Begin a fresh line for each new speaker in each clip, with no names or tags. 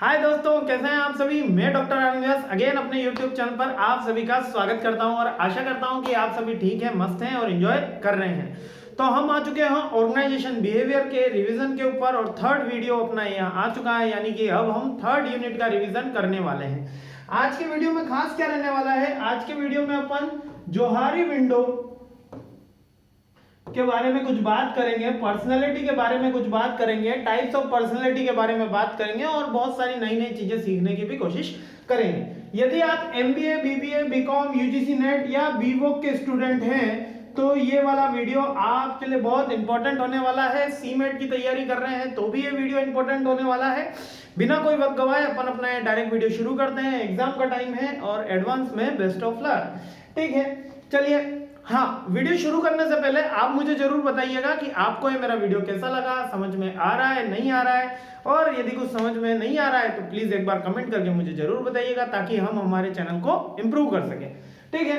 हाय दोस्तों, कैसे हैं आप सभी। मैं डॉक्टर आनंद व्यास अगेन अपने यूट्यूब चैनल पर आप सभी का स्वागत करता हूं और आशा करता हूं कि आप सभी ठीक हैं, मस्त हैं और एंजॉय कर रहे हैं। तो हम आ चुके हैं ऑर्गेनाइजेशन बिहेवियर के रिवीजन के ऊपर और थर्ड वीडियो अपना यहाँ आ चुका है, यानी कि अब हम थर्ड यूनिट का रिवीजन करने वाले हैं। आज के वीडियो में खास क्या रहने वाला है, आज के वीडियो में अपन जोहारी विंडो के बारे में कुछ बात करेंगे, पर्सनालिटी के बारे में कुछ बात करेंगे, टाइप्स ऑफ पर्सनालिटी के बारे में बात करेंगे और बहुत सारी नई नई चीजें सीखने की भी कोशिश करेंगे। यदि आप MBA, BBA, BCom, UGC NET या बीवोक के स्टूडेंट हैं तो ये वाला वीडियो आपके लिए बहुत इंपॉर्टेंट होने वाला है। सीमेट की तैयारी कर रहे हैं तो भी ये वीडियो इंपॉर्टेंट होने वाला है। बिना कोई वक्त गवाए अपन अपना डायरेक्ट वीडियो शुरू करते हैं। एग्जाम का टाइम है और एडवांस में बेस्ट ऑफ लक। ठीक है, चलिए। हाँ, वीडियो शुरू करने से पहले आप मुझे जरूर बताइएगा कि आपको ये मेरा वीडियो कैसा लगा, समझ में आ रहा है, नहीं आ रहा है, और यदि कुछ समझ में नहीं आ रहा है तो प्लीज एक बार कमेंट करके मुझे जरूर बताइएगा ताकि हम हमारे चैनल को इम्प्रूव कर सकें। ठीक है,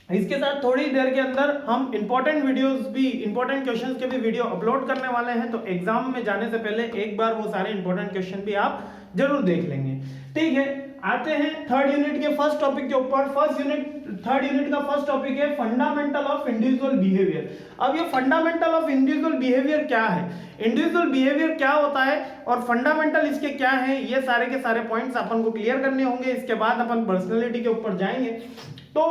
इसके साथ थोड़ी देर के अंदर हम इंपॉर्टेंट वीडियोस भी, इंपॉर्टेंट क्वेश्चंस के भी वीडियो अपलोड करने वाले हैं, तो एग्जाम में जाने से पहले एक बार वो सारे इंपॉर्टेंट क्वेश्चन भी आप जरूर देख लेंगे। ठीक है, आते हैं थर्ड यूनिट के फर्स्ट टॉपिक के ऊपर। थर्ड यूनिट का फर्स्ट टॉपिक है फंडामेंटल ऑफ इंडिविजुअल बिहेवियर। अब ये फंडामेंटल ऑफ इंडिविजुअल बिहेवियर क्या है, इंडिविजुअल बिहेवियर क्या होता है और फंडामेंटल इसके क्या है, ये सारे के सारे पॉइंट्स अपन को क्लियर करने होंगे। इसके बाद अपन पर्सनैलिटी के ऊपर जाएंगे। तो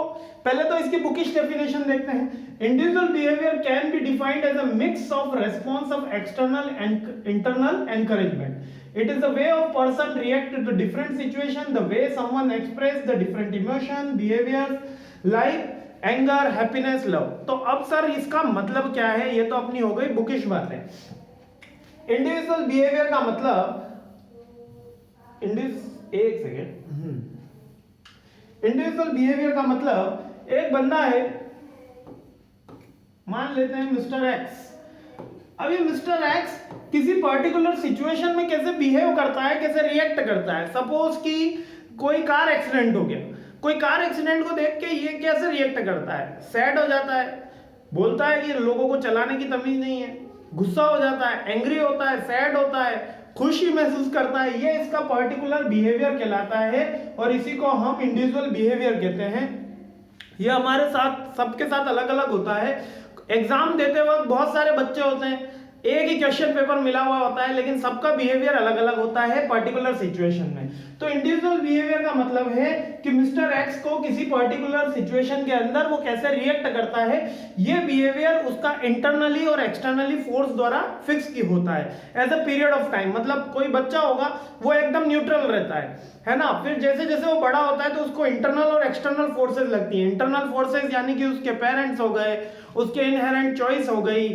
पहले तो इसकी बुकिश डेफिनेशन देखते हैं। Individual behaviour can be defined as a mix of response of external and internal encouragement. It is the way a person react to different situation, the way someone express the different emotion, behaviors like anger, happiness, love. तो अब sir इसका मतलब क्या है, ये तो अपनी हो गई बुकिश बात है। इंडिविजुअल बिहेवियर का मतलब इंडिविजुअल बिहेवियर का मतलब एक बंदा है, मान लेते हैं मिस्टर एक्स। अब ये मिस्टर एक्स किसी पर्टिकुलर सिचुएशन में कैसे बिहेव करता है, कैसे रिएक्ट करता है। सपोज कि कोई कार एक्सीडेंट हो गया, कोई कार एक्सीडेंट को देख के ये कैसे रिएक्ट करता है, सैड हो जाता है, बोलता है कि लोगों को चलाने की तमीज नहीं है, गुस्सा हो जाता है, एंग्री होता है, सैड होता है, खुशी महसूस करता है। ये इसका पर्टिकुलर बिहेवियर कहलाता है और इसी को हम इंडिविजुअल बिहेवियर कहते हैं। ये हमारे साथ, सबके साथ अलग अलग होता है। एग्जाम देते वक्त बहुत सारे बच्चे होते हैं, एक ही क्वेश्चन पेपर मिला हुआ होता है, लेकिन सबका बिहेवियर अलग अलग होता है पर्टिकुलर सिचुएशन में। तो इंडिविजुअल बिहेवियर का मतलब है कि मिस्टर एक्स को किसी पर्टिकुलर सिचुएशन के अंदर वो कैसे रिएक्ट करता है, ये बिहेवियर उसका इंटरनली और एक्सटर्नली फोर्स द्वारा फिक्स की होता है as a period of time. मतलब कोई बच्चा होगा वो एकदम न्यूट्रल रहता है ना, फिर जैसे जैसे वो बड़ा होता है तो उसको इंटरनल और एक्सटर्नल फोर्सेस लगती हैं। इंटरनल फोर्सेस यानी कि उसके पेरेंट्स हो गए, उसके इनहेरेंट चॉइस हो गई,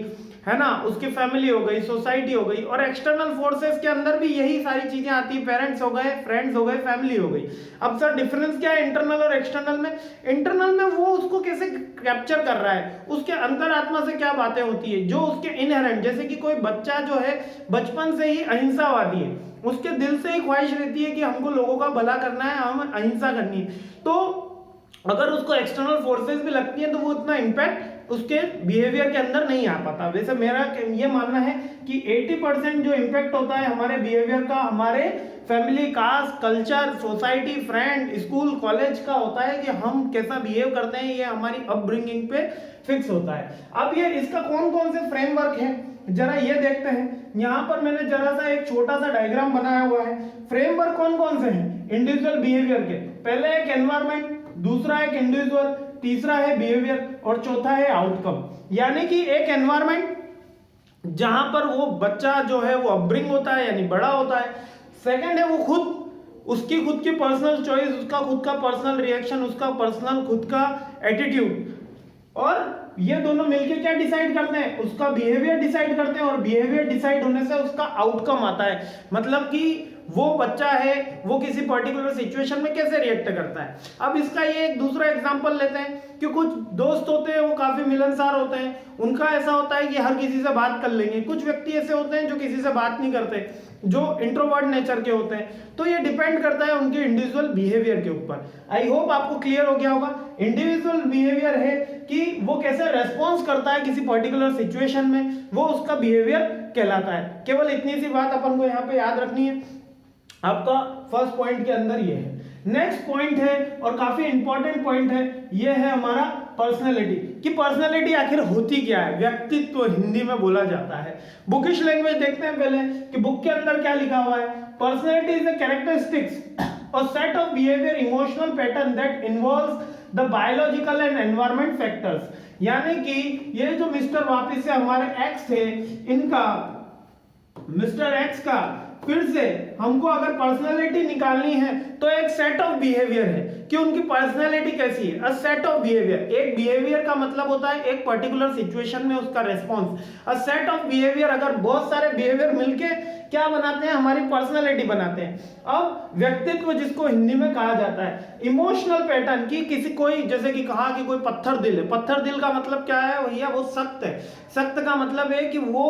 है ना, उसकी फैमिली हो गई, सोसाइटी हो गई, और एक्सटर्नल फोर्सेस के अंदर भी यही सारी चीजें आती है। पेरेंट्स हो गए, फ्रेंड्स हो गए, फैमिली हो गई। अब सर डिफरेंस क्या है इंटरनल और एक्सटर्नल में? इंटरनल में वो उसको कैसे कैप्चर कर रहा है, उसके अंतरात्मा से क्या बातें होती है, जो उसके इनहेरेंट, जैसे कि कोई बच्चा जो है बचपन से ही अहिंसावादी है, उसके दिल से ही ख्वाहिश रहती है कि हमको लोगों का भला करना है, हमें अहिंसा करनी है। तो अगर उसको एक्सटर्नल फोर्सेस भी लगती है तो वो इतना इंपैक्ट उसके बिहेवियर के अंदर नहीं आ पाता। वैसे मेरा ये मानना है कि 80% जो इंपैक्ट होता है हमारे बिहेवियर का, हमारे family, caste, culture, society, friend, school, college का होता है कि हम कैसा बिहेव करते हैं, ये हमारी अपब्रिंगिंग पे फिक्स होता है। अब ये इसका कौन कौन से फ्रेमवर्क है जरा ये देखते हैं। यहाँ पर मैंने जरा सा एक छोटा सा डायग्राम बनाया हुआ है। फ्रेमवर्क कौन कौन से हैं इंडिविजुअल बिहेवियर के? पहले एक एनवायरमेंट, दूसरा एक इंडिविजुअल, तीसरा है बिहेवियर और चौथा है आउटकम। यानी कि एक एनवायरमेंट जहां पर वो बच्चा जो है वो अपब्रिंग होता है यानी बड़ा होता है। सेकंड है वो खुद, उसकी खुद की पर्सनल चॉइस, उसका खुद का पर्सनल रिएक्शन, उसका पर्सनल खुद का एटीट्यूड, और ये दोनों मिलके क्या डिसाइड करते हैं, उसका बिहेवियर डिसाइड करते हैं, और बिहेवियर डिसाइड होने से उसका आउटकम आता है। मतलब कि वो बच्चा है वो किसी पर्टिकुलर सिचुएशन में कैसे रिएक्ट करता है। अब इसका ये एक दूसरा एग्जांपल लेते हैं कि कुछ दोस्त होते हैं वो काफी मिलनसार होते हैं, उनका ऐसा होता है कि हर किसी से बात कर लेंगे। कुछ व्यक्ति ऐसे होते हैं जो किसी से बात नहीं करते, जो इंट्रोवर्ट नेचर के होते हैं। तो ये डिपेंड करता है उनके इंडिविजुअल बिहेवियर के ऊपर। आई होप आपको क्लियर हो गया होगा। इंडिविजुअल बिहेवियर है कि वो कैसे रेस्पॉन्स करता है किसी पर्टिकुलर सिचुएशन में, वो उसका बिहेवियर कहलाता है। केवल इतनी सी बात अपन को यहाँ पे याद रखनी है। आपका फर्स्ट पॉइंट के अंदर ये है। नेक्स्ट पॉइंट है और काफी इंपॉर्टेंट पॉइंट है, ये है हमारा पर्सनैलिटी, कि पर्सनैलिटी आखिर होती क्या है, व्यक्तित्व हिंदी में बोला जाता है। बुकिश लैंग्वेज देखते हैं पहले कि बुक के अंदर क्या लिखा हुआ है। पर्सनैलिटी इज द कैरेक्टरिस्टिक्स और set of behaviour emotional pattern that involves the biological and environment factors. यानी कि ये जो मिस्टर वापिस से हमारे एक्स थे, इनका मिस्टर एक्स का फिर से हमको अगर पर्सनालिटी निकालनी है तो एक सेट ऑफ बिहेवियर है कि उनकी पर्सनालिटी कैसी है। अ सेट ऑफ बिहेवियर, एक बिहेवियर का मतलब होता है एक पर्टिकुलर सिचुएशन में उसका response. A set of behaviour, अगर बहुत सारे बिहेवियर मिलके क्या बनाते हैं, हमारी पर्सनालिटी बनाते हैं। अब व्यक्तित्व जिसको हिंदी में कहा जाता है इमोशनल पैटर्न, की किसी कोई जैसे कि कहा कि कोई पत्थर दिल है, पत्थर दिल का मतलब क्या है भैया, वो सख्त है। सख्त का मतलब है कि वो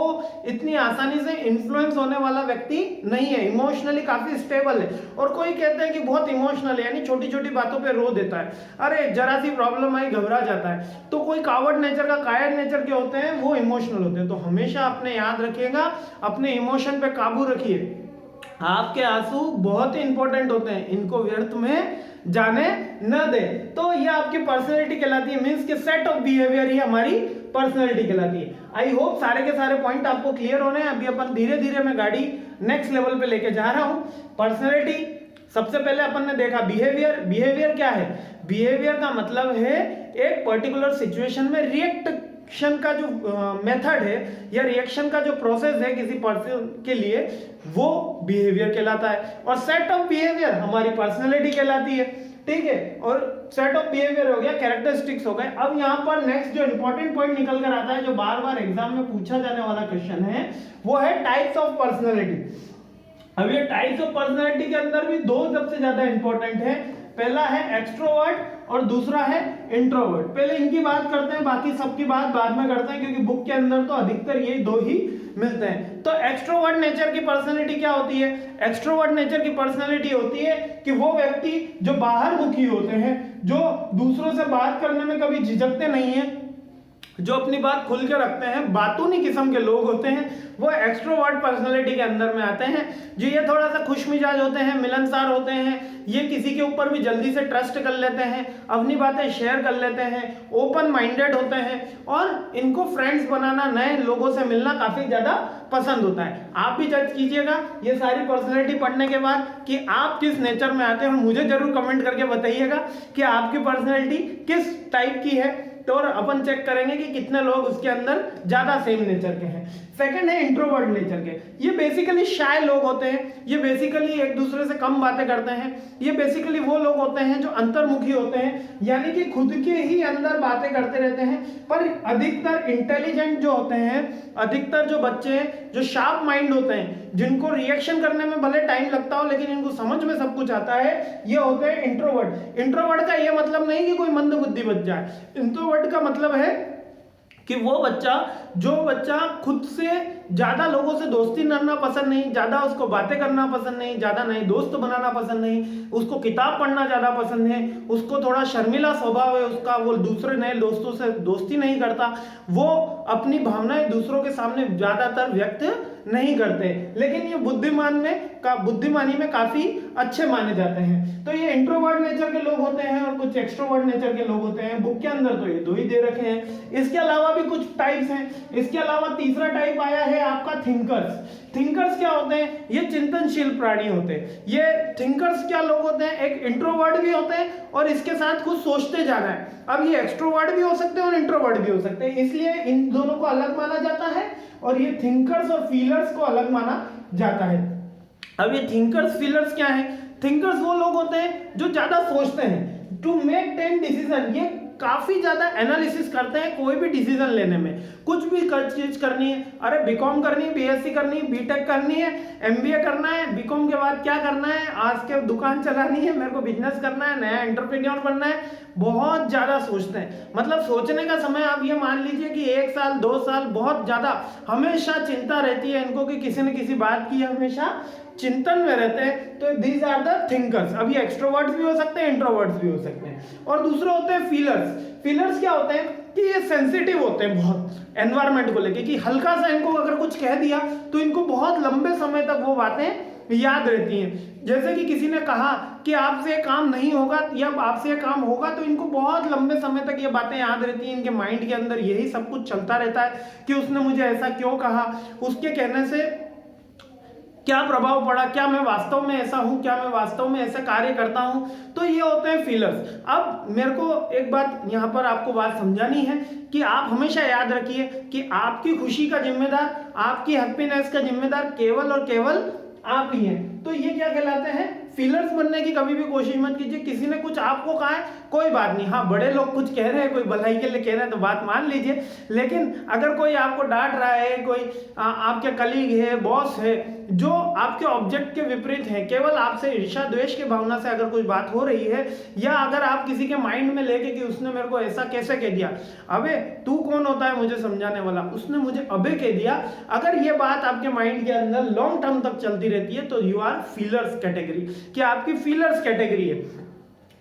इतनी आसानी से इन्फ्लुएंस होने वाला व्यक्ति नहीं है, इमोशनली काफी स्टेबल है। और कोई कहते हैं कि बहुत इमोशनल है, यानी छोटी छोटी बातों पे रो देता है, अरे जरा सी प्रॉब्लम आई घबरा जाता है। तो कोई कावर्ड नेचर का, कायर नेचर के होते हैं, वो इमोशनल होते हैं। तो हमेशा अपने याद रखिएगा, अपने इमोशन पे काबू रखिए। आपके आंसू बहुत ही इंपॉर्टेंट होते हैं, इनको व्यर्थ में जाने न दे। तो ये आपकी पर्सनैलिटी कहलाती है, मींस के सेट ऑफ बिहेवियर ही हमारी पर्सनैलिटी कहलाती है। आई होप सारे के सारे पॉइंट आपको क्लियर हो रहे हैं। अभी अपन धीरे धीरे मैं गाड़ी नेक्स्ट लेवल पे लेके जा रहा हूं। पर्सनैलिटी सबसे पहले अपन ने देखा बिहेवियर। बिहेवियर क्या है, बिहेवियर का मतलब है एक पर्टिकुलर सिचुएशन में रिएक्शन का जो मेथड है या रिएक्शन का जो प्रोसेस है किसी पर्सन के लिए, वो बिहेवियर कहलाता है। और सेट ऑफ बिहेवियर हमारी पर्सनैलिटी कहलाती है, ठीक है। और सेट ऑफ बिहेवियर हो गया, कैरेक्टरिस्टिक्स हो गए। अब यहाँ पर नेक्स्ट जो इंपॉर्टेंट पॉइंट निकल कर आता है, जो बार बार एग्जाम में पूछा जाने वाला क्वेश्चन है, वो है टाइप्स ऑफ पर्सनैलिटी। अब ये टाइप्स ऑफ पर्सनैलिटी के अंदर भी दो सबसे ज्यादा इंपॉर्टेंट है, पहला है एक्सट्रोवर्ट और दूसरा है इंट्रोवर्ट। पहले इनकी बात करते हैं, बाकी सबकी बात बाद में करते हैं, क्योंकि बुक के अंदर तो अधिकतर ये दो ही मिलते हैं। तो एक्सट्रोवर्ट नेचर की पर्सनैलिटी क्या होती है, एक्सट्रोवर्ट नेचर की पर्सनैलिटी होती है कि वो व्यक्ति जो बाहर मुखी होते हैं, जो दूसरों से बात करने में कभी झिझकते नहीं है, जो अपनी बात खुल के रखते हैं, बातूनी किस्म के लोग होते हैं, वो एक्सट्रोवर्ट पर्सनालिटी के अंदर में आते हैं। जो ये थोड़ा सा खुशमिजाज होते हैं, मिलनसार होते हैं, ये किसी के ऊपर भी जल्दी से ट्रस्ट कर लेते हैं, अपनी बातें शेयर कर लेते हैं, ओपन माइंडेड होते हैं और इनको फ्रेंड्स बनाना, नए लोगों से मिलना काफी ज्यादा पसंद होता है। आप भी जज कीजिएगा ये सारी पर्सनैलिटी पढ़ने के बाद कि आप किस नेचर में आते हैं, और मुझे जरूर कमेंट करके बताइएगा कि आपकी पर्सनैलिटी किस टाइप की है, तो और अपन चेक करेंगे कि कितने लोग उसके अंदर ज्यादा सेम नेचर के हैं। सेकंड है इंट्रोवर्ट नेचर के, ये बेसिकली शाय लोग होते हैं, ये बेसिकली एक दूसरे से कम बातें करते हैं, ये बेसिकली वो लोग होते हैं जो अंतर्मुखी होते हैं, यानी कि खुद के ही अंदर बातें करते रहते हैं। पर अधिकतर इंटेलिजेंट जो होते हैं, अधिकतर जो बच्चे हैं जो शार्प माइंड होते हैं, जिनको रिएक्शन करने में भले टाइम लगता हो लेकिन इनको समझ में सब कुछ आता है, ये होते हैं इंट्रोवर्ट। इंट्रोवर्ट का ये मतलब नहीं कि कोई मंदबुद्धि बच जाए, इंट्रोवर्ट का मतलब है कि वो बच्चा, जो बच्चा खुद से ज्यादा लोगों से दोस्ती करना पसंद नहीं, ज्यादा उसको बातें करना पसंद नहीं, ज्यादा नए दोस्त बनाना पसंद नहीं, उसको किताब पढ़ना ज्यादा पसंद है, उसको थोड़ा शर्मिला स्वभाव है उसका, वो दूसरे नए दोस्तों से दोस्ती नहीं करता, वो अपनी भावनाएं दूसरों के सामने ज्यादातर व्यक्त नहीं करते, लेकिन ये बुद्धिमानी में काफी अच्छे माने जाते हैं। तो ये इंट्रोवर्ट नेचर के लोग होते हैं और कुछ एक्सट्रोवर्ट नेचर के लोग होते हैं। बुक के अंदर तो ये दो ही दे रखे हैं, इसके अलावा भी कुछ टाइप्स हैं। इसके अलावा तीसरा टाइप आया है आपका थिंकर्स। थिंकर्स क्या होते हैं, ये चिंतनशील प्राणी होते हैं। ये थिंकर्स क्या लोग होते हैं, एक इंट्रोवर्ट भी होते हैं और इसके साथ कुछ सोचते जाना है। अब ये एक्सट्रोवर्ट भी हो सकते हैं और इंट्रोवर्ट भी हो सकते हैं, इसलिए इन दोनों को अलग माना जाता है और ये थिंकर्स और फीलर्स को अलग माना जाता है। अब ये थिंकर्स फीलर्स क्या है, थिंकर्स वो लोग होते हैं जो ज्यादा सोचते हैं, टू मेक 10 डिसीजन, ये काफी ज्यादा एनालिसिस करते हैं कोई भी डिसीजन लेने में। कुछ भी चीज करनी है, अरे बीकॉम करनी है, बीएससी करनी है, बीटेक करनी है, एमबीए करना है, बीकॉम के बाद क्या करना है, आज के दुकान चलानी है, मेरे को बिजनेस करना है, नया एंटरप्रेन्योर बनना है, बहुत ज्यादा सोचते हैं। मतलब सोचने का समय आप ये मान लीजिए कि 1 साल 2 साल, बहुत ज्यादा हमेशा चिंता रहती है इनको कि किसी न किसी बात की हमेशा चिंतन में रहते हैं। तो दीज आर द थिंकर्स। अब ये एक्सट्रोवर्ट्स भी हो सकते हैं, इंट्रोवर्ट्स भी हो सकते हैं। और दूसरे होते हैं फीलर्स। फीलर्स क्या होते हैं कि ये सेंसिटिव होते हैं बहुत एनवायरनमेंट को लेके, कि हल्का सा इनको अगर कुछ कह दिया तो इनको बहुत लंबे समय तक वो बातें याद रहती हैं। जैसे कि किसी ने कहा कि आपसे काम नहीं होगा या आपसे काम होगा, तो इनको बहुत लंबे समय तक ये बातें याद रहती हैं, इनके माइंड के अंदर यही सब कुछ चलता रहता है कि उसने मुझे ऐसा क्यों कहा, उसके कहने से क्या प्रभाव पड़ा, क्या मैं वास्तव में ऐसा हूं, क्या मैं वास्तव में ऐसा कार्य करता हूं। तो ये होते हैं फीलर्स। अब मेरे को एक बात यहां पर आपको बात समझानी है कि आप हमेशा याद रखिए कि आपकी खुशी का जिम्मेदार, आपकी हैप्पीनेस का जिम्मेदार केवल और केवल आप ही हैं। तो ये क्या कहलाते हैं, फीलर्स बनने की कभी भी कोशिश मत कीजिए। किसी ने कुछ आपको कहा है, कोई बात नहीं, हाँ बड़े लोग कुछ कह रहे हैं, कोई भलाई के लिए कह रहे हैं तो बात मान लीजिए। लेकिन अगर कोई आपको डांट रहा है, कोई आपके कलीग है, बॉस है, जो आपके ऑब्जेक्ट के विपरीत है, केवल आपसे ईर्ष्या द्वेष की भावना से अगर कोई बात हो रही है, या अगर आप किसी के माइंड में लेके कि उसने मेरे को ऐसा कैसे कह दिया, अबे तू कौन होता है मुझे समझाने वाला, उसने मुझे अबे कह दिया, अगर ये बात आपके माइंड के अंदर लॉन्ग टर्म तक चलती रहती है तो यू आर फीलर्स कैटेगरी, कि आपकी फीलर्स कैटेगरी है।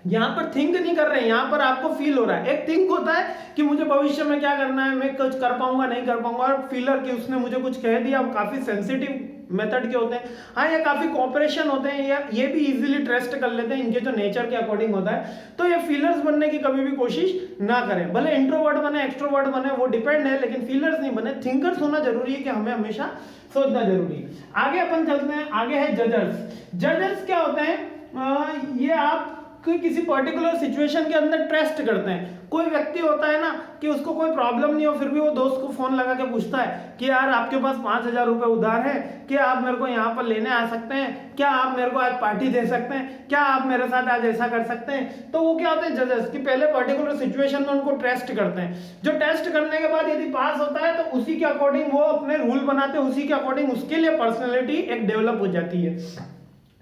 यहां पर थिंक नहीं कर रहे हैं, यहां पर आपको फील हो रहा है। एक थिंक होता है कि मुझे भविष्य में क्या करना है, मैं कुछ कर पाऊंगा नहीं कर पाऊंगा, और फीलर कि उसने मुझे कुछ कह दिया, काफी सेंसिटिव मेथड के होते हैं। हाँ, ये काफी कॉपरेशन होते हैं, या ये भी इजीली ट्रस्ट कर लेते हैं, इनके जो नेचर के अकॉर्डिंग होता है। तो ये फीलर्स बनने की कभी भी कोशिश ना करें, भले इंट्रोवर्ट बने एक्सट्रोवर्ट बने वो डिपेंड है, लेकिन फीलर्स नहीं बने। थिंकर्स होना जरूरी है कि हमें हमेशा सोचना जरूरी है। आगे अपन चलते हैं, आगे है जजर्स। जजर्स क्या होते हैं, ये आप किसी पर्टिकुलर सिचुएशन के अंदर ट्रस्ट करते हैं। कोई व्यक्ति होता है ना कि उसको कोई प्रॉब्लम नहीं हो, फिर भी वो दोस्त को फोन लगा के पूछता है कि यार आपके पास 5,000 रुपए उधार है, क्या आप मेरे को यहाँ पर लेने आ सकते हैं, क्या आप मेरे को आज पार्टी दे सकते हैं, क्या आप मेरे साथ आज ऐसा कर सकते हैं। तो वो क्या होते हैं जजेस, कि पहले पर्टिकुलर सिचुएशन में उनको टेस्ट करते हैं। जो टेस्ट करने के बाद यदि पास होता है तो उसी के अकॉर्डिंग वो अपने रूल बनाते हैं, उसी के अकॉर्डिंग उसके लिए पर्सनैलिटी एक डेवलप हो जाती है।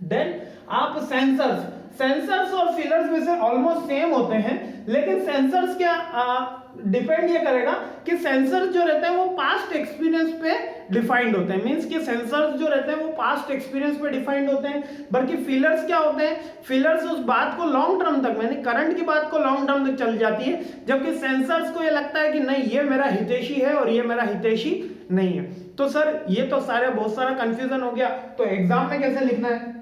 देन आप सेंसर्स और फीलर्स में से ऑलमोस्ट सेम होते हैं, लेकिन सेंसर्स क्या डिपेंड ये करेगा कि सेंसर्स जो रहते हैं वो पास्ट एक्सपीरियंस पे डिफाइंड होते हैं। मींस कि सेंसर्स जो रहते हैं वो पास्ट एक्सपीरियंस पे डिफाइंड होते हैं, बल्कि फीलर्स क्या होते हैं, फीलर्स उस बात को लॉन्ग टर्म तक, यानी करंट की बात को लॉन्ग टर्म तक चल जाती है, जबकि सेंसर्स को ये लगता है कि नहीं ये मेरा हितैषी है और ये मेरा हितैषी नहीं है। तो सर ये तो बहुत सारा कंफ्यूजन हो गया, तो एग्जाम में कैसे लिखना है।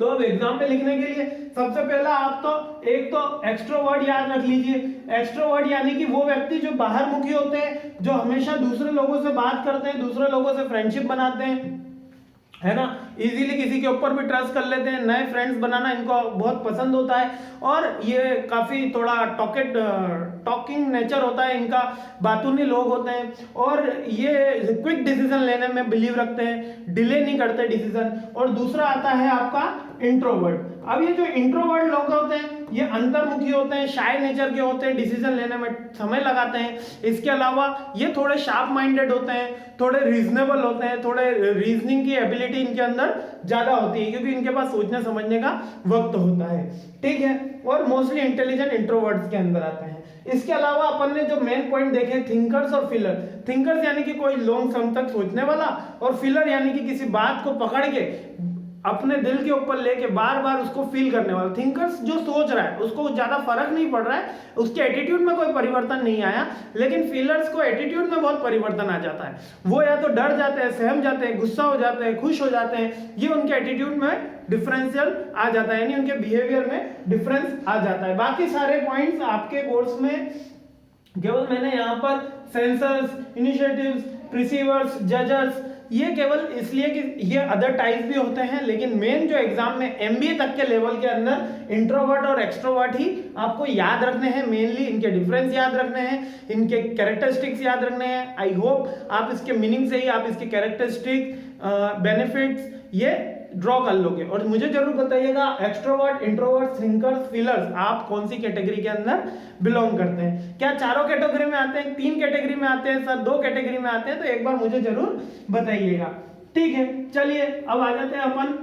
तो अब एग्जाम में लिखने के लिए सबसे पहला आप तो एक तो एक्सट्रोवर्ट याद रख लीजिए। एक्सट्रोवर्ट यानी कि वो व्यक्ति जो बाहर मुखी होते हैं, जो हमेशा दूसरे लोगों से बात करते हैं, दूसरे लोगों से फ्रेंडशिप बनाते हैं, है ना, इजीली किसी के ऊपर भी ट्रस्ट कर लेते हैं, नए फ्रेंड्स बनाना इनको बहुत पसंद होता है, और ये काफी थोड़ा टॉकिंग नेचर होता है इनका, बातूनी लोग होते हैं, और ये क्विक डिसीजन लेने में बिलीव रखते हैं, डिले नहीं करते डिसीजन। और दूसरा आता है आपका इंट्रोवर्ट। अब ये जो इंट्रोवर्ट लोग होते हैं ये अंतर्मुखी होते हैं, शाय नेचर के होते हैं, डिसीजन लेने में समय लगाते हैं। इसके अलावा ये थोड़े शार्प माइंडेड होते हैं, थोड़े रीजनेबल होते हैं, थोड़े रीजनिंग की एबिलिटी इनके अंदर ज्यादा होती है, क्योंकि इनके पास सोचने समझने का वक्त होता है, ठीक है, और मोस्टली इंटेलिजेंट इंट्रोवर्ट्स के अंदर आते हैं। इसके अलावा अपन ने जो मेन पॉइंट देखे थिंकर्स और फीलर। थिंकर्स यानी कि कोई लॉन्ग टर्म तक सोचने वाला, और फीलर यानी कि किसी बात को पकड़ के अपने दिल के ऊपर लेके बार बार उसको फील करने वाला। थिंकर्स जो सोच रहा है उसको ज्यादा फर्क नहीं पड़ रहा है, उसके एटीट्यूड में कोई परिवर्तन नहीं आया, लेकिन फीलर्स को एटीट्यूड में बहुत परिवर्तन आ जाता है। वो या तो डर जाते हैं, सहम जाते हैं, गुस्सा हो जाते हैं, खुश हो जाते हैं, ये उनके एटीट्यूड में डिफरेंशियल आ जाता है, यानी उनके बिहेवियर में डिफरेंस आ जाता है। बाकी सारे पॉइंट्स आपके कोर्स में केवल मैंने यहाँ पर सेंसर्स, इनिशिएटिव्स, रिसीवर्स, जजर्स, ये केवल इसलिए कि ये अदर टाइप भी होते हैं, लेकिन मेन जो एग्जाम में एमबीए तक के लेवल के अंदर इंट्रोवर्ट और एक्सट्रोवर्ट ही आपको याद रखने हैं। मेनली इनके डिफरेंस याद रखने हैं, इनके कैरेक्टरिस्टिक्स याद रखने हैं। आई होप आप इसके मीनिंग से ही आप इसके कैरेक्टरिस्टिक्स, बेनिफिट्स ये ड्रॉ कर लोगे। और मुझे जरूर बताइएगा एक्सट्रोवर्ट, इंट्रोवर्ट, थिंकर्स, फीलर्स आप कौन सी कैटेगरी के अंदर बिलोंग करते हैं। क्या चारों कैटेगरी में आते हैं, 3 कैटेगरी में आते हैं, सर 2 कैटेगरी में आते हैं, तो एक बार मुझे जरूर बताइएगा, ठीक है। चलिए अब आ जाते हैं अपन,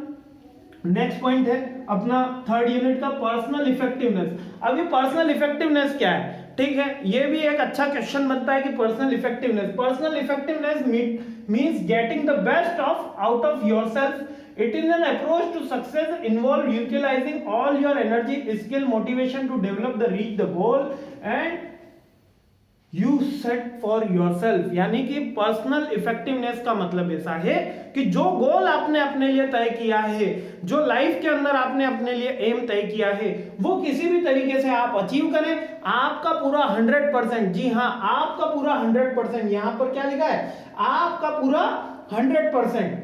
नेक्स्ट पॉइंट है अपना 3rd यूनिट का पर्सनल इफेक्टिवनेस। अब ये पर्सनल इफेक्टिवनेस क्या है, ठीक है, ये भी एक अच्छा क्वेश्चन बनता है कि personal effectiveness means getting the best out of yourself. It is an approach to success involve utilizing all your energy, skill, motivation to develop reach the goal and you set for yourself, यानी कि personal effectiveness का मतलब ऐसा है कि जो गोल आपने अपने लिए तय किया है, जो लाइफ के अंदर आपने अपने लिए एम तय किया है, वो किसी भी तरीके से आप अचीव करें। आपका पूरा 100%, जी हाँ आपका पूरा 100%, यहां पर क्या लिखा है, आपका पूरा 100%,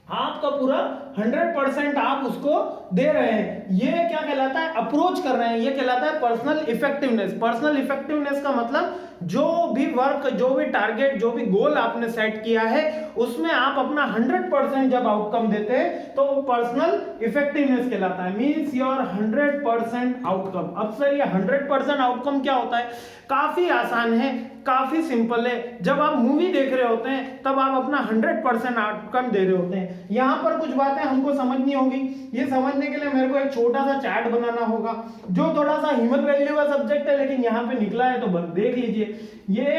आपका पूरा 100% आप उसको दे रहे हैं। ये क्या कहलाता है, अप्रोच कर रहे हैं, ये कहलाता है पर्सनल इफेक्टिवनेस। पर्सनल इफेक्टिवनेस का मतलब जो भी वर्क, जो भी टारगेट, जो भी गोल आपने सेट किया है उसमें आप अपना 100% जब आउटकम देते हैं तो वो पर्सनल इफेक्टिवनेस कहलाता है, मींस योर 100% आउटकम। अब सर ये 100% आउटकम क्या होता है, काफी आसान है, काफी सिंपल है। जब आप मूवी देख रहे होते हैं तब आप अपना 100% आउटकम दे रहे होते हैं। यहां पर कुछ बातें हमको समझनी होगी, ये समझने के लिए मेरे को एक छोटा सा चार्ट बनाना होगा जो थोड़ा सा ह्यूमन वैल्यू का सब्जेक्ट है, लेकिन यहाँ पे निकला है तो बस देख लीजिए। ये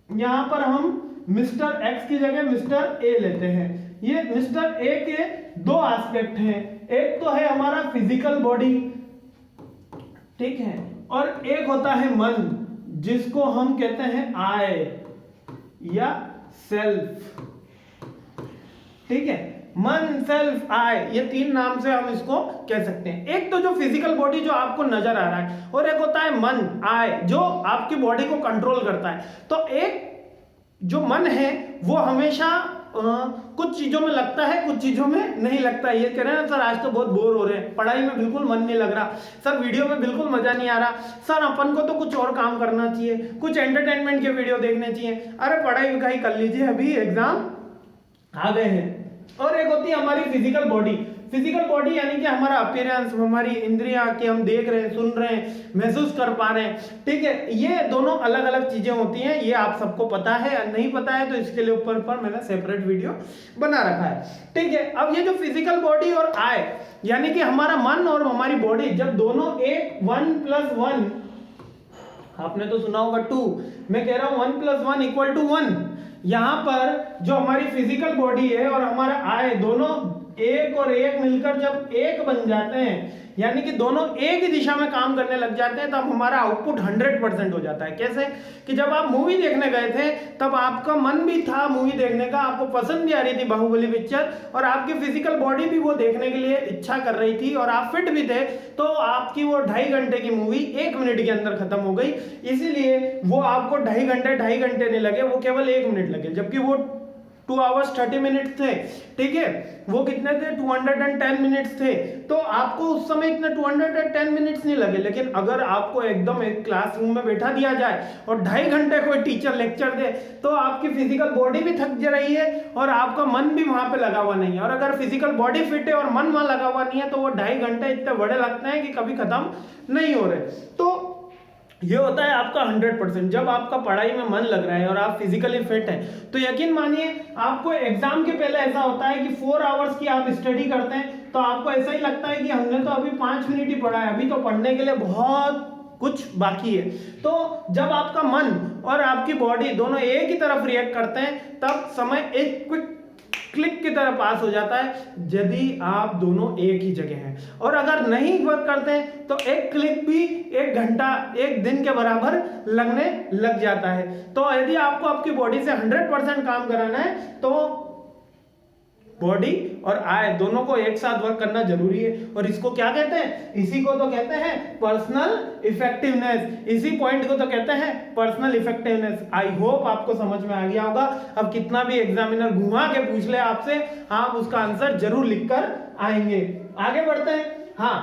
यहां पर हम मिस्टर एक्स की जगह मिस्टर ए लेते हैं। ये मिस्टर ए के दो एस्पेक्ट हैं, एक तो है हमारा फिजिकल बॉडी, ठीक है, और एक होता है मन, जिसको हम कहते हैं आई या सेल्फ, ठीक है, मन, सेल्फ, आई, ये तीन नाम से हम इसको कह सकते हैं। एक तो जो फिजिकल बॉडी जो आपको नजर आ रहा है, और एक होता है मन, आई, जो आपकी बॉडी को कंट्रोल करता है। तो एक जो मन है वो हमेशा कुछ चीजों में लगता है, कुछ चीजों में नहीं लगता है। ये कह रहे हैं सर आज तो बहुत बोर हो रहे हैं, पढ़ाई में बिल्कुल मन नहीं लग रहा, सर वीडियो में बिल्कुल मजा नहीं आ रहा, सर अपन को तो कुछ और काम करना चाहिए, कुछ एंटरटेनमेंट के वीडियो देखने चाहिए, अरे पढ़ाई लिखाई कर लीजिए अभी एग्जाम आ गए हैं। और एक होती है हमारी फिजिकल बॉडी। फिजिकल बॉडी यानी कि हमारा अपीयरेंस, हमारी इंद्रियां कि हम देख रहे हैं, सुन रहे हैं, महसूस कर पा रहे हैं, ठीक है। ये दोनों अलग अलग चीजें होती हैं, ये आप सबको पता है, नहीं पता है तो इसके लिए ऊपर पर मैंने सेपरेट वीडियो बना रखा है, ठीक है। अब ये जो फिजिकल बॉडी और आई यानी कि हमारा मन और हमारी बॉडी, जब दोनों एक 1+1, आपने तो सुना होगा 2, मैं कह रहा हूं 1+1 = 1। यहां पर जो हमारी फिजिकल बॉडी है और हमारा आई, दोनों एक और एक मिलकर जब एक बन जाते हैं, यानी कि दोनों एक ही दिशा में काम करने लग जाते हैं, तब हमारा आउटपुट 100% हो जाता है। कैसे कि जब आप मूवी देखने गए थे तब आपका मन भी था मूवी देखने का, आपको पसंद भी आ रही थी बाहुबली पिक्चर, और आपकी फिजिकल बॉडी भी वो देखने के लिए इच्छा कर रही थी, और आप फिट भी थे, तो आपकी वो 2.5 घंटे की मूवी 1 मिनट के अंदर खत्म हो गई। इसीलिए वो आपको 2.5 घंटे नहीं लगे, वो केवल 1 मिनट लगे, जबकि वो 2 hours 30 minutes थे, ठीक है, वो कितने थे, 210 मिनट्स थे। तो आपको उस समय इतने 210 मिनट्स नहीं लगे। लेकिन अगर आपको एकदम एक क्लासरूम में बैठा दिया जाए और 2.5 घंटे कोई टीचर लेक्चर दे, तो आपकी फिजिकल बॉडी भी थक रही है और आपका मन भी वहां पे लगा हुआ नहीं है। और अगर फिजिकल बॉडी फिट है और मन वहां लगा हुआ नहीं है, तो वो 2.5 घंटे इतने बड़े लगते हैं कि कभी खत्म नहीं हो रहे। तो ये होता है आपका 100%। जब आपका पढ़ाई में मन लग रहा है और आप फिजिकली फिट हैं, तो यकीन मानिए आपको एग्जाम के पहले ऐसा होता है कि 4 आवर्स की आप स्टडी करते हैं, तो आपको ऐसा ही लगता है कि हमने तो अभी 5 मिनट ही पढ़ा है, अभी तो पढ़ने के लिए बहुत कुछ बाकी है। तो जब आपका मन और आपकी बॉडी दोनों एक ही तरफ रिएक्ट करते हैं, तब समय एक क्विक क्लिक की तरह पास हो जाता है, यदि आप दोनों एक ही जगह हैं। और अगर नहीं वर्क करते हैं तो एक क्लिक भी 1 घंटा 1 दिन के बराबर लगने लग जाता है। तो यदि आपको आपकी बॉडी से 100% काम कराना है, तो बॉडी और आई दोनों को एक साथ वर्क करना जरूरी है। और इसको क्या कहते हैं, इसी को तो कहते हैं पर्सनल इफेक्टिवनेस, इसी पॉइंट को तो कहते हैं पर्सनल इफेक्टिवनेस। आई होप आपको समझ में आ गया होगा। अब कितना भी एग्जामिनर घुमा के पूछ ले आपसे, आप उसका आंसर जरूर लिखकर आएंगे। आगे बढ़ते हैं। हाँ,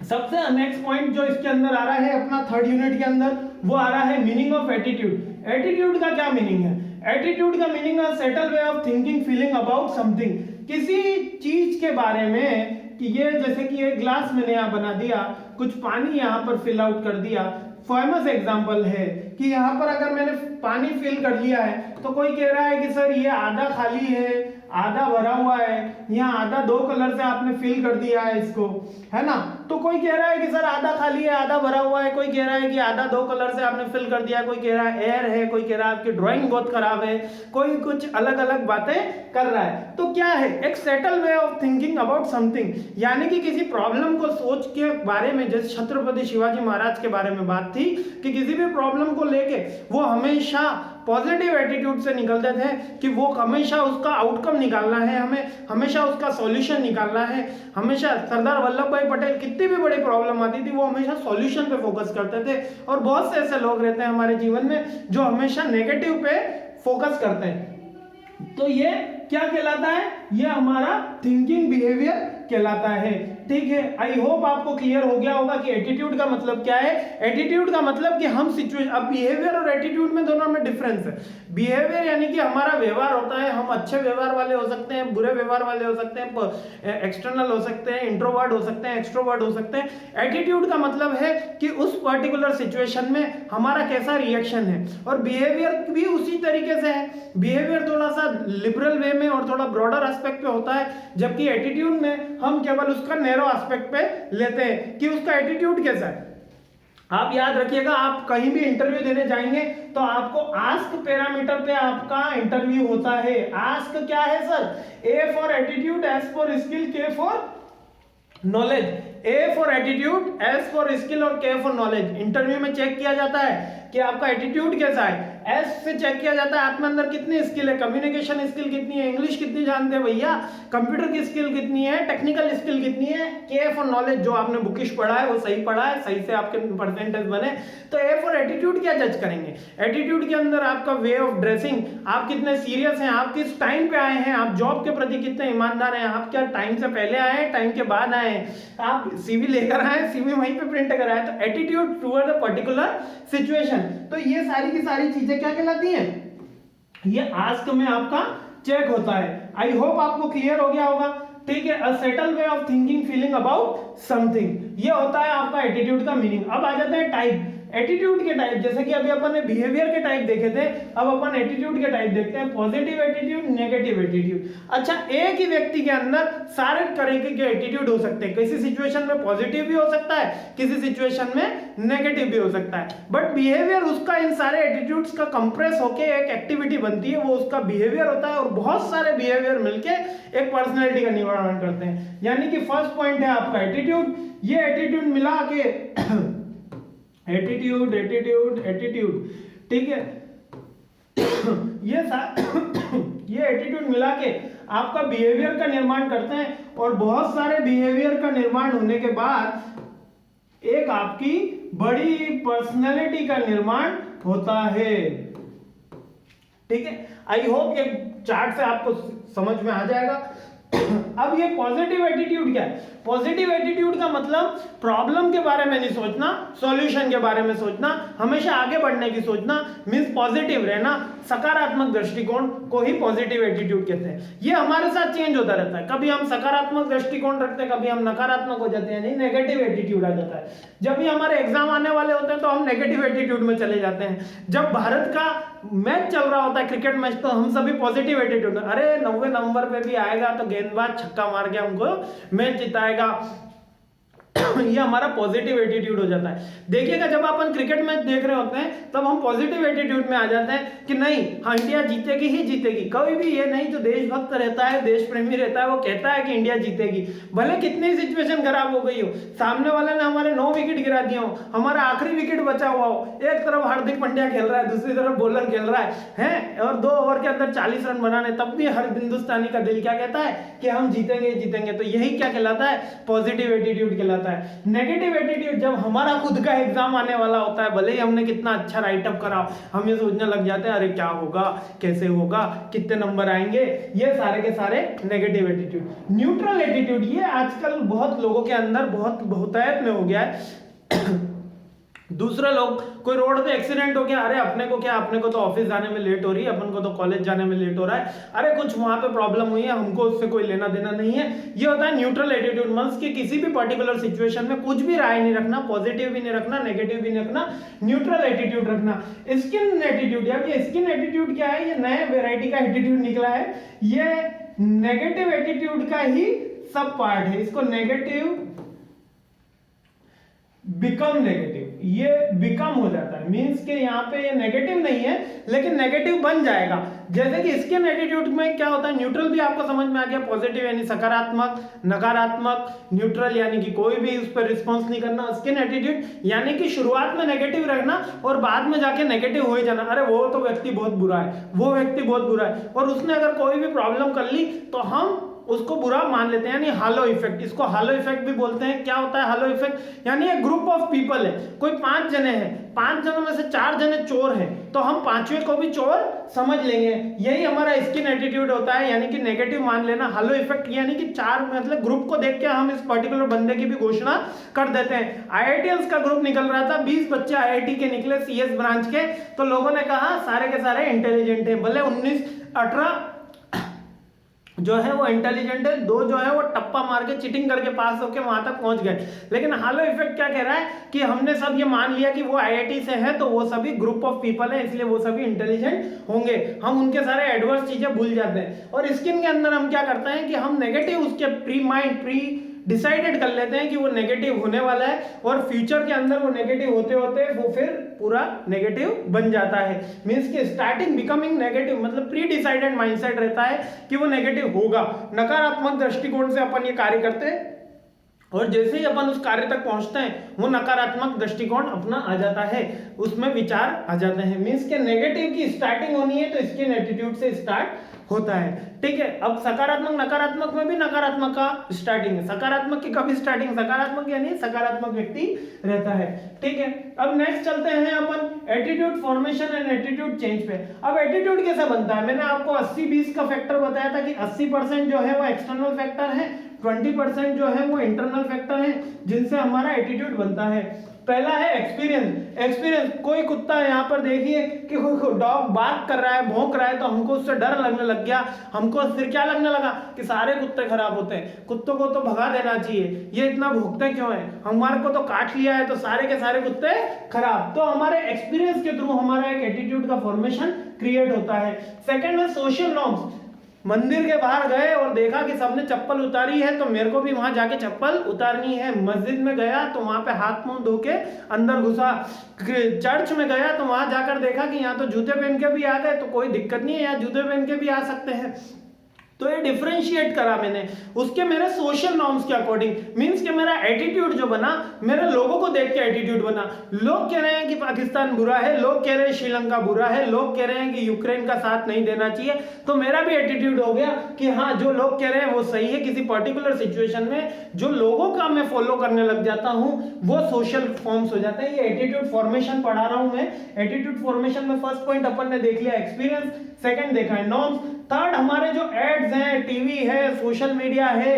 सबसे नेक्स्ट पॉइंट जो इसके अंदर आ रहा है अपना 3rd यूनिट के अंदर, वो आ रहा है मीनिंग ऑफ एटीट्यूड। एटीट्यूड का क्या मीनिंग है? एटीट्यूड का मीनिंग है settle way of thinking feeling about something. किसी चीज के बारे में, कि ये जैसे कि एक ग्लास मैंने यहाँ बना दिया, कुछ पानी यहाँ पर फिल आउट कर दिया। फेमस एग्जांपल है कि यहाँ पर अगर मैंने पानी फिल कर लिया है, तो कोई कह रहा है कि सर ये आधा खाली है, आधा भरा हुआ है, यहाँ आधा 2 कलर से आपने फिल कर दिया है इसको, है ना। तो कोई कह रहा है कि सर आधा खाली है आधा भरा हुआ है, कोई कह रहा है कि आधा 2 कलर से आपने फिल कर दिया, कोई कह रहा है एयर है, कोई कह रहा है आपकी ड्राइंग बहुत खराब है, कोई कुछ अलग अलग बातें कर रहा है। तो क्या है, एक settle way of thinking about something, यानी कि किसी प्रॉब्लम को सोच के बारे में, जैसे छत्रपति शिवाजी महाराज के बारे में बात थी कि किसी भी प्रॉब्लम को लेके वो हमेशा पॉजिटिव एटीट्यूड से निकलते थे कि वो हमेशा उसका आउटकम निकालना है, हमें हमेशा उसका सॉल्यूशन निकालना है। हमेशा सरदार वल्लभ भाई पटेल कितनी भी बड़ी प्रॉब्लम आती थी वो हमेशा सॉल्यूशन पे फोकस करते थे, और बहुत से ऐसे लोग रहते हैं हमारे जीवन में जो हमेशा नेगेटिव पे फोकस करते हैं। तो ये क्या कहलाता है, ये हमारा थिंकिंग बिहेवियर कहलाता है। ठीक है, आई होप आपको क्लियर हो गया होगा कि एटीट्यूड का मतलब क्या है। एटीट्यूड का मतलब कि हम सिचुएशन, अब बिहेवियर और एटीट्यूड में दोनों में डिफरेंस है। बिहेवियर यानी कि हमारा व्यवहार होता है, हम अच्छे व्यवहार वाले हो सकते हैं, बुरे व्यवहार वाले हो सकते हैं, एक्सटर्नल हो सकते हैं, इंट्रोवर्ट हो सकते हैं, एक्सट्रोवर्ट हो सकते हैं। एटीट्यूड का मतलब है कि उस पर्टिकुलर सिचुएशन में हमारा कैसा रिएक्शन है, और बिहेवियर भी उसी तरीके से है। बिहेवियर थोड़ा सा लिबरल वे में और थोड़ा ब्रॉडर एस्पेक्ट पे होता है, जबकि एटीट्यूड में हम केवल उसका नैरो एस्पेक्ट पे लेते हैं कि उसका एटीट्यूड कैसा है। आप याद रखिएगा, आप कहीं भी इंटरव्यू देने जाएंगे तो आपको आस्क पैरामीटर पे आपका इंटरव्यू होता है। आस्क क्या है sir, A for attitude, S for skill, K for knowledge. A for attitude, S for skill और के फॉर नॉलेज। इंटरव्यू में चेक किया जाता है कि आपका एटीट्यूड कैसा है, एस से चेक किया जाता है आप में अंदर कितनी स्किल है, कम्युनिकेशन स्किल कितनी है, इंग्लिश कितनी जानते हैं भैया, कंप्यूटर की स्किल कितनी है, टेक्निकल स्किल कितनी है, के फॉर नॉलेज, जो आपने बुकिश पढ़ा है वो सही पढ़ा है, सही से आपके परसेंटेज बने। तो ए फॉर एटीट्यूड क्या जज करेंगे, एटीट्यूड के अंदर आपका वे ऑफ ड्रेसिंग, आप कितने सीरियस हैं, आप किस टाइम पे आए हैं, आप जॉब के प्रति कितने ईमानदार हैं, आप क्या टाइम से पहले आए हैं, टाइम के बाद आए हैं, आप सीवी लेकर आए, सीवी वहीं पे प्रिंट कराए। तो attitude toward a particular situation. तो ये सारी की सारी चीजें क्या कहलाती हैं, ये आस्क में आपका चेक होता है। आई होप आपको क्लियर हो गया होगा। ठीक है, अ settle way of thinking feeling about something, ये होता है आपका एटीट्यूड का मीनिंग। अब आ जाते हैं टाइप, एटीट्यूड के टाइप। जैसे कि अभी अपन ने बिहेवियर के टाइप देखे थे, अब अपन एटीट्यूड के टाइप देखते हैं, पॉजिटिव एटीट्यूड, नेगेटिव एटीट्यूड। अच्छा, एक ही व्यक्ति के अंदर सारे तरीके के एटीट्यूड हो सकते हैं, किसी सिचुएशन में पॉजिटिव भी हो सकता है, किसी सिचुएशन में नेगेटिव भी हो सकता है, बट बिहेवियर उसका इन सारे एटीट्यूड्स का कंप्रेस होके एक एक्टिविटी बनती है, वो उसका बिहेवियर होता है, और बहुत सारे बिहेवियर मिलके एक पर्सनैलिटी का निर्माण करते हैं। यानी कि फर्स्ट पॉइंट है आपका एटीट्यूड, ये एटीट्यूड मिला के एटीट्यूड एटीट्यूड एटीट्यूड, ठीक है ये एटीट्यूड मिला के आपका बिहेवियर का निर्माण करते हैं, और बहुत सारे बिहेवियर का निर्माण होने के बाद एक आपकी बड़ी पर्सनैलिटी का निर्माण होता है। ठीक है, आई होप ये चार्ट से आपको समझ में आ जाएगा। अब ये पॉजिटिव एटीट्यूड क्या है, पॉजिटिव एटीट्यूड का मतलब प्रॉब्लम के बारे में नहीं सोचना, सॉल्यूशन के बारे में सोचना, हमेशा आगे बढ़ने की सोचना, मींस पॉजिटिव रहना, सकारात्मक दृष्टिकोण को ही पॉजिटिव एटीट्यूड कहते हैं। ये हमारे साथ चेंज होता रहता है, कभी हम सकारात्मक दृष्टिकोण रखते हैं, कभी हम नकारात्मक हो जाते हैं, नहीं नेगेटिव एटीट्यूड आ जाता है। जब भी हमारे एग्जाम आने वाले होते हैं तो हम नेगेटिव एटीट्यूड में चले जाते हैं। जब भारत का मैच चल रहा होता है, क्रिकेट मैच, तो हम सभी पॉजिटिव एटीट्यूड, अरे 90 नंबर पे भी आएगा तो गेंदबाज छक्का मार के हमको मैच जिताएगा, ये हमारा पॉजिटिव एटीट्यूड हो जाता है। देखिएगा, जब अपन क्रिकेट मैच देख रहे होते हैं तब हम पॉजिटिव एटीट्यूड में आ जाते हैं कि नहीं, हाँ इंडिया जीतेगी ही जीतेगी। कभी भी ये नहीं, जो देशभक्त रहता है, देश प्रेमी रहता है, वो कहता है कि इंडिया जीतेगी, भले कितनी सिचुएशन खराब हो गई हो, सामने वाले ने हमारे 9 विकेट गिरा दिए हो, हमारा आखिरी विकेट बचा हुआ हो, एक तरफ हार्दिक पांड्या खेल रहा है, दूसरी तरफ बॉलर खेल रहा है, और 2 ओवर के अंदर 40 रन बनाने, तब भी हर हिंदुस्तानी का दिल क्या कहता है कि हम जीतेंगे जीतेंगे। तो यही क्या कहलाता है, पॉजिटिव एटीट्यूड कहलाता है। नेगेटिव एटीट्यूड, जब हमारा खुद का एग्जाम आने वाला होता है, भले ही हमने कितना अच्छा राइटअप करा, हम ये सोचने लग जाते हैं अरे क्या होगा, कैसे होगा, कितने नंबर आएंगे, ये सारे के सारे नेगेटिव एटीट्यूड। न्यूट्रल एटीट्यूड, ये आजकल बहुत लोगों के अंदर बहुत बहुतायत में हो गया है। दूसरे लोग, कोई रोड पे एक्सीडेंट हो गया, अरे अपने को क्या, अपने को तो ऑफिस जाने में लेट हो रही है, अपन को तो कॉलेज जाने में लेट हो रहा है, अरे कुछ वहां पे प्रॉब्लम हुई है, हमको उससे कोई लेना देना नहीं है। ये होता है न्यूट्रल एटीट्यूड, मींस कि किसी भी पर्टिकुलर सिचुएशन में कुछ भी राय नहीं रखना, पॉजिटिव भी नहीं रखना, नेगेटिव भी नहीं रखना, न्यूट्रल एटीट्यूड रखना। स्किन एटीट्यूड, अब ये स्किन एटीट्यूड क्या है, ये नए वेराइटी का एटीट्यूड निकला है। ये नेगेटिव एटीट्यूड का ही सब पार्ट है। इसको नेगेटिव बिकम नेगेटिव, ये बिकम हो जाता है, मींस के यहाँ पे ये नेगेटिव नहीं है लेकिन नेगेटिव बन जाएगा। जैसे कि स्किन एटीट्यूड में क्या होता है, न्यूट्रल भी आपको समझ में आ गया, पॉजिटिव यानी सकारात्मक, नकारात्मक, न्यूट्रल यानी कि कोई भी उस पर रिस्पॉन्स नहीं करना। स्किन एटीट्यूड यानी कि शुरुआत में नेगेटिव रहना और बाद में जाके नेगेटिव हो ही जाना, अरे वो तो व्यक्ति बहुत बुरा है, वो व्यक्ति बहुत बुरा है, और उसने अगर कोई भी प्रॉब्लम कर ली तो हम उसको बुरा मान लेते हैं, यानी हालो इफेक्ट। इसको हालो इफेक्ट भी बोलते हैं। क्या होता है हालो इफेक्ट, यानी एक ग्रुप ऑफ पीपल है, कोई 5 जने हैं, 5 जनों में से 4 जने चोर हैं तो हम 5वें को भी चोर समझ लेंगे। यही हमारा स्किन एटीट्यूड होता है, यानी कि नेगेटिव मान लेना। हालो इफेक्ट यानी कि 4 मतलब ग्रुप को देख के हम इस पर्टिकुलर बंदे की भी घोषणा कर देते हैं। आईआईटीएंस का ग्रुप निकल रहा था, 20 बच्चे आईआईटी के निकले, सीएस ब्रांच के, तो लोगों ने कहा सारे के सारे इंटेलिजेंट हैं, भले 19-18 जो है वो इंटेलिजेंट है, 2 जो है वो टप्पा मार के चीटिंग करके पास होके वहां तक पहुंच गए। लेकिन हालो इफेक्ट क्या कह रहा है कि हमने सब ये मान लिया कि वो आईआईटी से है तो वो सभी ग्रुप ऑफ पीपल है, इसलिए वो सभी इंटेलिजेंट होंगे। हम उनके सारे एडवर्स चीजें भूल जाते हैं। और स्किन के अंदर हम क्या करते हैं कि हम नेगेटिव उसके प्री डिसाइडेड कर लेते हैं कि वो नेगेटिव होने वाला है, और फ्यूचर के अंदर वो नेगेटिव होते होते वो फिर पूरा नेगेटिव बन जाता है। मींस कि स्टार्टिंग बिकमिंग नेगेटिव मतलब प्री डिसाइडेड माइंडसेट रहता है कि वो नेगेटिव होगा। नकारात्मक दृष्टिकोण से अपन ये कार्य करते हैं और जैसे ही अपन उस कार्य तक पहुंचते हैं वो नकारात्मक दृष्टिकोण अपना आ जाता है, उसमें विचार आ जाते हैं। मींस के नेगेटिव की स्टार्टिंग होनी है तो स्किन एटीट्यूड से स्टार्ट होता है। ठीक है, अब सकारात्मक नकारात्मक में भी नकारात्मक का स्टार्टिंग है, सकारात्मक की कभी स्टार्टिंग, सकारात्मक यानी सकारात्मक व्यक्ति रहता है। ठीक है, अब नेक्स्ट चलते हैं अपन attitude formation and attitude change पे। अब एटीट्यूड कैसे बनता है, मैंने आपको 80-20 का फैक्टर बताया था कि 80% जो है वो एक्सटर्नल फैक्टर है, 20% जो है वो इंटरनल फैक्टर है जिनसे हमारा एटीट्यूड बनता है। पहला है एक्सपीरियंस। एक्सपीरियंस, कोई कुत्ता यहाँ पर देखिए कि कोई डॉग बात कर रहा है, भौंक रहा है, तो हमको उससे डर लगने लग गया। हमको फिर क्या लगने लगा कि सारे कुत्ते खराब होते हैं, कुत्तों को तो भगा देना चाहिए, ये इतना भौंकते क्यों है, हमारे को तो काट लिया है तो सारे के सारे कुत्ते खराब। तो हमारे एक्सपीरियंस के थ्रू हमारा एक एटीट्यूड का फॉर्मेशन क्रिएट होता है। सेकेंड है सोशल नॉर्म्स। मंदिर के बाहर गए और देखा कि सबने चप्पल उतारी है तो मेरे को भी वहां जाके चप्पल उतारनी है। मस्जिद में गया तो वहां पे हाथ मुंह धो के अंदर घुसा। चर्च में गया तो वहां जाकर देखा कि यहाँ तो जूते पहन के भी आ गए तो कोई दिक्कत नहीं है, यहाँ जूते पहन के भी आ सकते हैं। तो ये डिफरेंशिएट करा मैंने उसके मेरे सोशल नॉर्म्स के अकॉर्डिंग। मींस कि मेरा एटीट्यूड जो बना मेरे लोगों को देख के एटीट्यूड बना। लोग कह रहे हैं कि पाकिस्तान बुरा है, लोग कह रहे हैं श्रीलंका बुरा है, लोग कह रहे हैं कि यूक्रेन का साथ नहीं देना चाहिए, तो मेरा भी एटीट्यूड हो गया कि हाँ जो लोग कह रहे हैं वो सही है। किसी पर्टिकुलर सिचुएशन में जो लोगों का मैं फॉलो करने लग जाता हूँ वो सोशल फॉर्म्स हो जाते हैं। ये एटीट्यूड फॉर्मेशन पढ़ा रहा हूं मैं। एटीट्यूड फॉर्मेशन में फर्स्ट पॉइंट अपन ने देख लिया एक्सपीरियंस, सेकंड देखा है नॉर्म्स, थर्ड हमारे जो एड्स हैं, टीवी है, सोशल मीडिया है,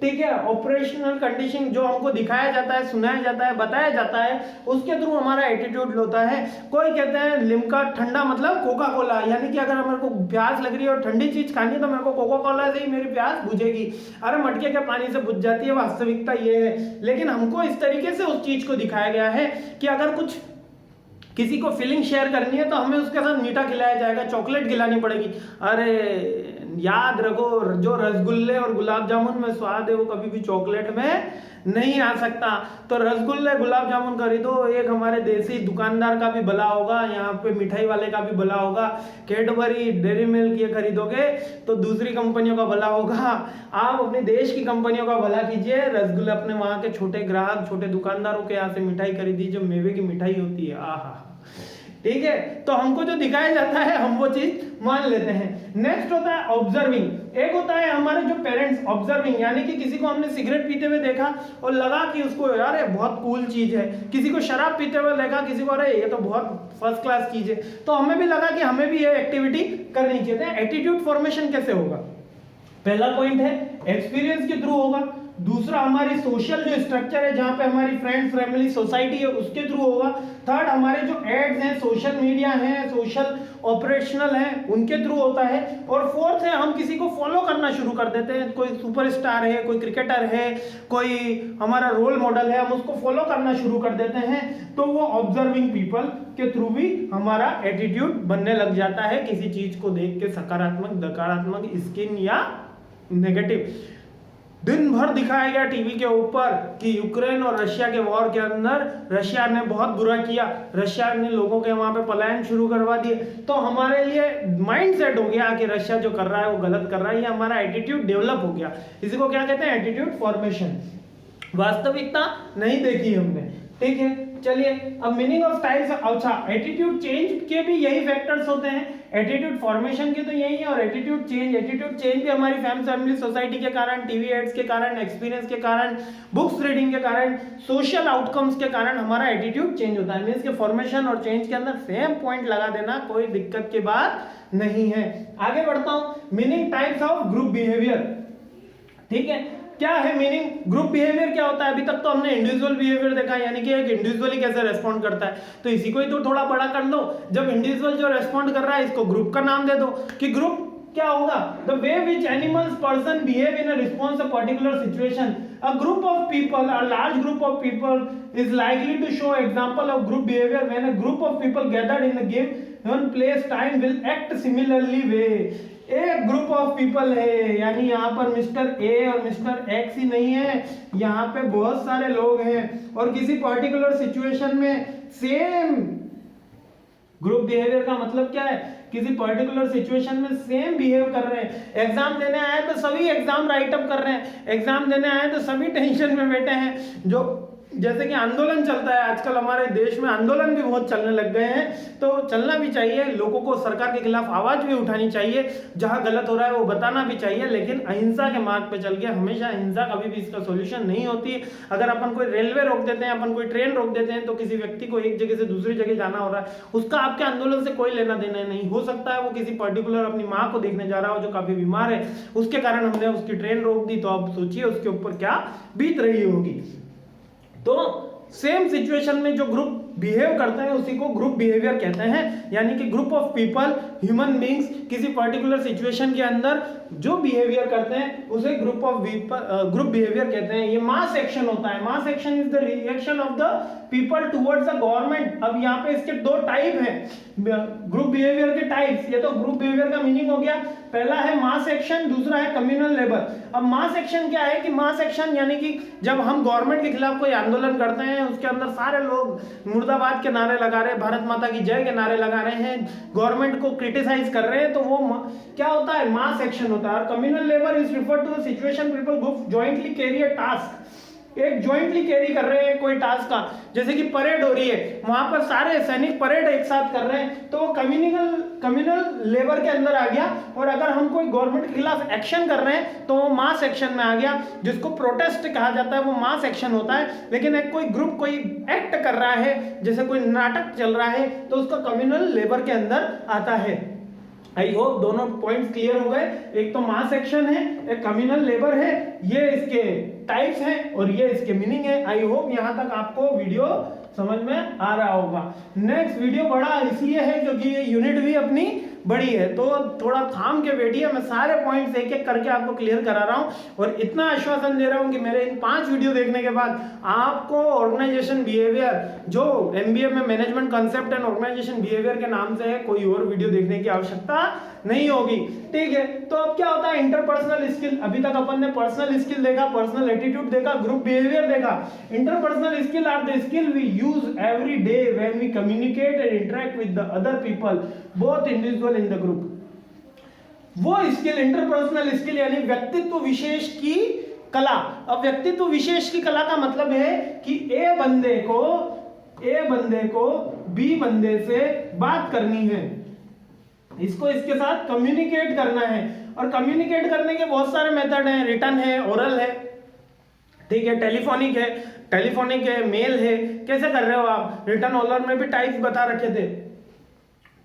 ठीक है, ऑपरेशनल कंडीशन जो हमको दिखाया जाता है, सुनाया जाता है, बताया जाता है, उसके थ्रू हमारा एटीट्यूड होता है। कोई कहते हैं लिम्का ठंडा मतलब कोका कोला, यानी कि अगर मेरे को प्यास लग रही है और ठंडी चीज खानी है तो मेरे को कोका कोला से ही मेरी प्यास बुझेगी। अरे मटके के पानी से बुझ जाती है, वास्तविकता ये है। लेकिन हमको इस तरीके से उस चीज को दिखाया गया है कि अगर कुछ किसी को फीलिंग शेयर करनी है तो हमें उसके साथ मीठा खिलाया जाएगा, चॉकलेट खिलानी पड़ेगी। अरे याद रखो जो रसगुल्ले और गुलाब जामुन में स्वाद है वो कभी भी चॉकलेट में नहीं आ सकता। तो रसगुल्ले गुलाब जामुन खरीदो, एक हमारे देसी दुकानदार का भी भला होगा, यहाँ पे मिठाई वाले का भी भला होगा। कैडबरी, डेयरी मिल्क ये खरीदोगे तो दूसरी कंपनियों का भला होगा। आप अपने देश की कंपनियों का भला कीजिए, रसगुल्ले अपने वहां के छोटे ग्राहक, छोटे दुकानदारों के यहाँ से मिठाई खरीदी जो मेवे की मिठाई होती है। आहा, ठीक है, तो हमको जो दिखाया जाता है हम वो चीज मान लेते हैं। नेक्स्ट होता है ऑब्जर्विंग। एक होता है हमारे जो पेरेंट्स, ऑब्जर्विंग यानी कि किसी को हमने सिगरेट पीते हुए देखा और लगा कि उसको यार ये बहुत कूल चीज है, किसी को शराब पीते हुए देखा, किसी को अरे ये तो बहुत फर्स्ट क्लास चीज है, तो हमें भी लगा कि हमें भी ये एक्टिविटी करनी चाहिए। एटीट्यूड फॉर्मेशन कैसे होगा? पहला पॉइंट है एक्सपीरियंस के थ्रू होगा। दूसरा हमारी सोशल जो स्ट्रक्चर है जहां पे हमारी फ्रेंड्स, फैमिली, सोसाइटी है उसके थ्रू होगा। थर्ड हमारे जो एड्स हैं, सोशल मीडिया है, सोशल ऑपरेशनल है, उनके थ्रू होता है। और फोर्थ है हम किसी को फॉलो करना शुरू कर देते हैं, कोई सुपरस्टार है, कोई क्रिकेटर है, कोई हमारा रोल मॉडल है, हम उसको फॉलो करना शुरू कर देते हैं, तो वो ऑब्जर्विंग पीपल के थ्रू भी हमारा एटीट्यूड बनने लग जाता है किसी चीज को देख के, सकारात्मक, नकारात्मक, स्किन या नेगेटिव। दिन भर दिखाया गया टीवी के ऊपर कि यूक्रेन और रशिया के वॉर के अंदर रशिया ने बहुत बुरा किया, रशिया ने लोगों के वहां पे पलायन शुरू करवा दिए। तो हमारे लिए माइंड सेट हो गया कि रशिया जो कर रहा है वो गलत कर रहा है, ये हमारा एटीट्यूड डेवलप हो गया। इसी को क्या कहते हैं? Attitude formation. वास्तविकता नहीं देखी हमने, ठीक है। चलिए अब मीनिंग ऑफ टाइप्स। अच्छा, एटीट्यूड चेंज के भी यही फैक्टर्स होते हैं, एटीट्यूड फॉर्मेशन के तो यही है, और एटीट्यूड चेंज भी हमारी फैमिली सोसाइटी के कारण, टीवी एड्स के कारण, एक्सपीरियंस के कारण, बुक्स रीडिंग के कारण, सोशल आउटकम्स के कारण हमारा एटीट्यूड चेंज होता है। मींस के फॉर्मेशन और चेंज के अंदर सेम पॉइंट लगा देना कोई दिक्कत की बात नहीं है। आगे बढ़ता हूं, meaning types of group behaviour, ठीक है। क्या है मीनिंग? ग्रुप बिहेवियर क्या होता है? अभी तक तो हमने इंडिविजुअल बिहेवियर देखा, यानी कि एक इंडिविजुअली कैसे रेस्पॉन्ड करता है, तो इसी को ही तो थोड़ा बड़ा कर लो। जब इंडिविजुअल जो रेस्पॉन्ड कर रहा है इसको ग्रुप का नाम दे दो कि ग्रुप क्या होगा? The way which animals person behave in a response a particular situation. A group of people, a large group of people is likely to show example of group behavior when a group of people gathered in a given place time will act similarly way। एक group of people है, यानी यहाँ पर mister A और mister x ही नहीं है, यहाँ पे बहुत सारे लोग हैं और किसी पर्टिकुलर सिचुएशन में सेम ग्रुप बिहेवियर का मतलब क्या है? किसी पर्टिकुलर सिचुएशन में सेम बिहेव कर रहे हैं। एग्जाम देने आए तो सभी एग्जाम राइट अप कर रहे हैं, एग्जाम देने आए तो सभी टेंशन में बैठे हैं। जो जैसे कि आंदोलन चलता है आजकल हमारे देश में, आंदोलन भी बहुत चलने लग गए हैं, तो चलना भी चाहिए, लोगों को सरकार के खिलाफ आवाज भी उठानी चाहिए, जहां गलत हो रहा है वो बताना भी चाहिए, लेकिन अहिंसा के मार्ग पे चल के। हमेशा हिंसा कभी भी इसका सॉल्यूशन नहीं होती। अगर अपन कोई रेलवे रोक देते हैं, अपन कोई ट्रेन रोक देते हैं, तो किसी व्यक्ति को एक जगह से दूसरी जगह जाना हो रहा है, उसका आपके आंदोलन से कोई लेना देना नहीं। हो सकता है वो किसी पर्टिकुलर अपनी माँ को देखने जा रहा हो जो काफी बीमार है, उसके कारण हमने उसकी ट्रेन रोक दी, तो आप सोचिए उसके ऊपर क्या बीत रही होगी। तो सेम सिचुएशन में जो ग्रुप बिहेव करते हैं उसी को ग्रुप बिहेवियर कहते हैं, यानी कि group of people, human beings किसी पर्टिकुलर सिचुएशन के अंदर जो बिहेवियर करते हैं उसे ग्रुप बिहेवियर कहते हैं। ये मास एक्शन होता है। Mass action is the reaction of the people towards the government. अब यहाँ पे इसके दो टाइप हैं, ग्रुप बिहेवियर के टाइप्स। ये तो ग्रुप बिहेवियर का मीनिंग हो गया। पहला है मास एक्शन, दूसरा है कम्युनल लेबर। अब मास एक्शन क्या है कि मास एक्शन यानी कि जब हम गवर्नमेंट के खिलाफ कोई आंदोलन करते हैं, उसके अंदर सारे लोग मुर्दाबाद के नारे लगा रहे हैं, भारत माता की जय के नारे लगा रहे हैं, गवर्नमेंट को क्रिटिसाइज कर रहे हैं, तो वो क्या होता है? मास एक्शन होता है। और communal labour is refer to the situation people group jointly carry a task. एक जॉइंटली कैरी कर रहे हैं कोई टास्क का, जैसे कि परेड हो रही है, वहां पर सारे सैनिक परेड एक साथ कर रहे हैं, तो वो कम्युनल लेबर के अंदर आ गया। और अगर हम कोई गवर्नमेंट के खिलाफ एक्शन कर रहे हैं तो वो मास एक्शन में आ गया, जिसको प्रोटेस्ट कहा जाता है, वो मास एक्शन होता है। लेकिन एक कोई ग्रुप कोई एक्ट कर रहा है, जैसे कोई नाटक चल रहा है, तो उसका कम्युनल लेबर के अंदर आता है। आई होप दोनों पॉइंट्स क्लियर हो गए। एक तो मास एक्शन है, एक कम्युनल लेबर है, ये इसके टाइप्स हैं और ये इसके मीनिंग है। आई होप यहां तक आपको वीडियो समझ में आ रहा होगा। नेक्स्ट वीडियो बड़ा इसलिए है क्योंकि ये यूनिट भी अपनी बड़ी है, तो थोड़ा थाम के बैठिए, मैं सारे पॉइंट्स एक एक करके आपको क्लियर करा रहा हूं और इतना आश्वासन दे रहा हूं कि मेरे इन 5 वीडियो देखने के बाद आपको ऑर्गेनाइजेशन बिहेवियर, जो एमबीए में management concept and organisation behaviour के नाम से है, कोई और वीडियो देखने की आवश्यकता नहीं होगी। ठीक है, तो अब क्या होता है इंटरपर्सनल स्किल। अभी तक अपन ने पर्सनल स्किल देखा, पर्सनल एटीट्यूड देखा, ग्रुप बिहेवियर देखा। Interpersonal skill are the skill we use every day when we communicate and interact with the other people both individual in the group. वो skill interpersonal skill यानी व्यक्तित्व विशेष की कला। अब व्यक्तित्व विशेष की कला का मतलब है कि ए बंदे को बी बंदे से बात करनी है, इसको इसके साथ कम्युनिकेट करना है। और कम्युनिकेट करने के बहुत सारे मेथड हैं, रिटन है, ओरल है, ठीक है, टेलीफोनिक है, मेल है। कैसे कर रहे हो आप? रिटन ओरल में भी टाइप्स बता रखे थे।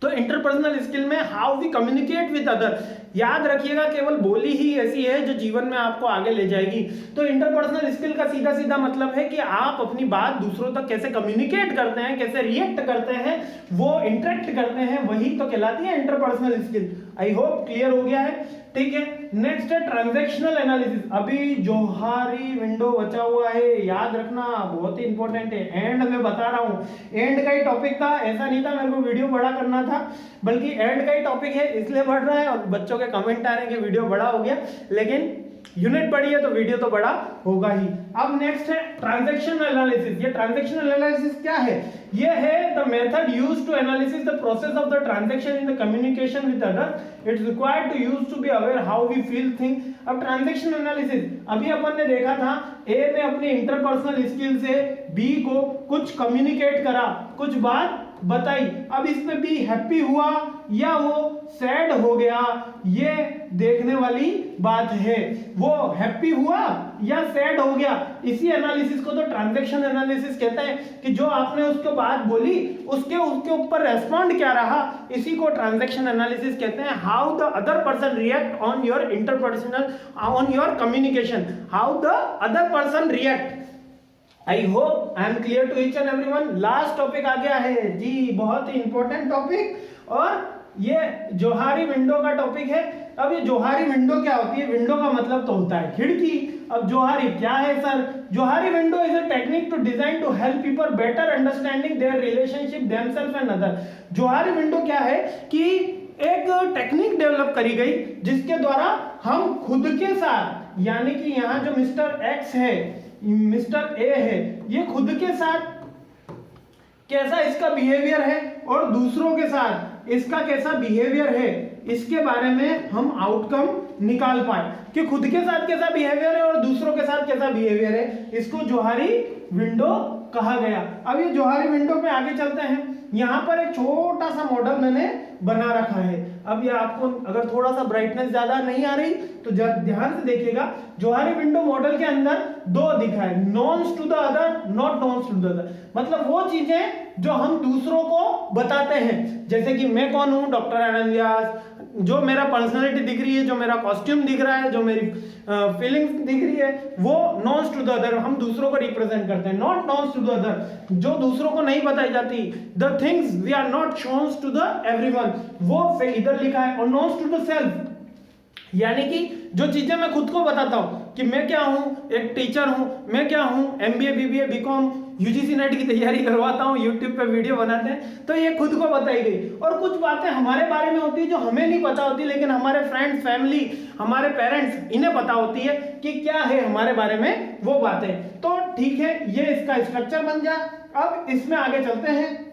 तो इंटरपर्सनल स्किल में how we communicate with other, याद रखिएगा केवल बोली ही ऐसी है जो जीवन में आपको आगे ले जाएगी। तो इंटरपर्सनल स्किल का सीधा सीधा मतलब है कि आप अपनी बात दूसरों तक कैसे कम्युनिकेट करते हैं, कैसे रिएक्ट करते हैं, वो इंटरेक्ट करते हैं, वही तो कहलाती है interpersonal skill. I hope clear हो गया है। ठीक है। नेक्स्ट है ट्रांजैक्शनल एनालिसिस। अभी जोहारी विंडो बचा हुआ है, याद रखना, बहुत ही इंपॉर्टेंट है। एंड में बता रहा हूँ, एंड का ही टॉपिक था, ऐसा नहीं था मेरे को वीडियो बड़ा करना था, बल्कि एंड का ही टॉपिक है इसलिए बढ़ रहा है। और बच्चों के कमेंट आ रहे हैं कि वीडियो बड़ा हो गया, लेकिन यूनिट बड़ी है तो वीडियो तो बड़ा होगा ही। अब नेक्स्ट है ट्रांजैक्शन एनालिसिस। ये ट्रांजैक्शन एनालिसिस क्या है? ये है the method used to analysis the process of the transaction in the communication with other. It's required to use to be aware how we feel thing. अब transaction analysis, अभी अपन ने देखा था ए ने अपनी इंटरपर्सनल स्किल से बी को कुछ कम्युनिकेट करा, कुछ बात बताई। अब इसमें बी हैप्पी हुआ या वो सैड हो गया, ये देखने वाली बात है। वो हैप्पी हुआ या सैड हो गया, इसी एनालिसिस को तो ट्रांजैक्शन एनालिसिस कहते हैं कि जो आपने उसको बात बोली उसके ऊपर रेस्पॉन्ड क्या रहा, इसी को ट्रांजैक्शन एनालिसिस कहते हैं। How the other person react on your interpersonal, on your communication, how the other person react. I hope I am clear to each and everyone. Last topic आ गया है जी, बहुत ही इंपॉर्टेंट टॉपिक, और ये Johari window का topic है। अब ये जोहारी विंडो क्या होती है? विंडो का मतलब तो होता है खिड़की। अब जोहारी क्या है sir? Johari window is a technique to design to help people better understanding their relationship themself and other. Johari window क्या है कि एक टेक्निक डेवलप करी गई जिसके द्वारा हम खुद के साथ, यानी कि यहाँ जो मिस्टर एक्स है, मिस्टर ए है, ये खुद के साथ कैसा इसका बिहेवियर है और दूसरों के साथ इसका कैसा बिहेवियर है, इसके बारे में हम आउटकम निकाल पाए कि खुद के साथ कैसा बिहेवियर है और दूसरों के साथ कैसा बिहेवियर है। इसको जोहारी विंडो कहा गया। अब ये जोहारी विंडो पे आगे चलते हैं। यहाँ पर एक छोटा सा मॉडल मैंने बना रखा है। अब ये आपको अगर थोड़ा सा ब्राइटनेस ज्यादा नहीं आ रही तो ध्यान से देखिएगा। जोहारी विंडो मॉडल के अंदर दो दिखा है, knowns to the other, not knowns to the other. मतलब वो चीजें जो हम दूसरों को बताते हैं, जैसे कि मैं कौन हूं, डॉक्टर आनंद व्यास, जो मेरा पर्सनालिटी दिख रही है, जो मेरा कॉस्ट्यूम दिख रहा है, जो मेरी फीलिंग्स दिख रही है, वो नॉन्स टू द अदर हम दूसरों को रिप्रेजेंट करते हैं। Not knowns to the other, जो दूसरों को नहीं बताई जाती, the things we are not shown to the everyone, वो इधर लिखा है। और नॉन्स टू द सेल्फ, यानी कि जो चीजें मैं खुद को बताता हूं कि मैं क्या हूं, एक टीचर हूं, मैं क्या हूं, MBA, BBA, BCom, UGC NET की तैयारी करवाता हूं, यूट्यूब पे वीडियो बनाते हैं, तो ये खुद को बताई गई। और कुछ बातें हमारे बारे में होती है जो हमें नहीं पता होती, लेकिन हमारे फ्रेंड्स, फैमिली, हमारे पेरेंट्स, इन्हें पता होती है कि क्या है हमारे बारे में वो बातें। तो ठीक है, ये इसका स्ट्रक्चर बन जाए। अब इसमें आगे चलते हैं।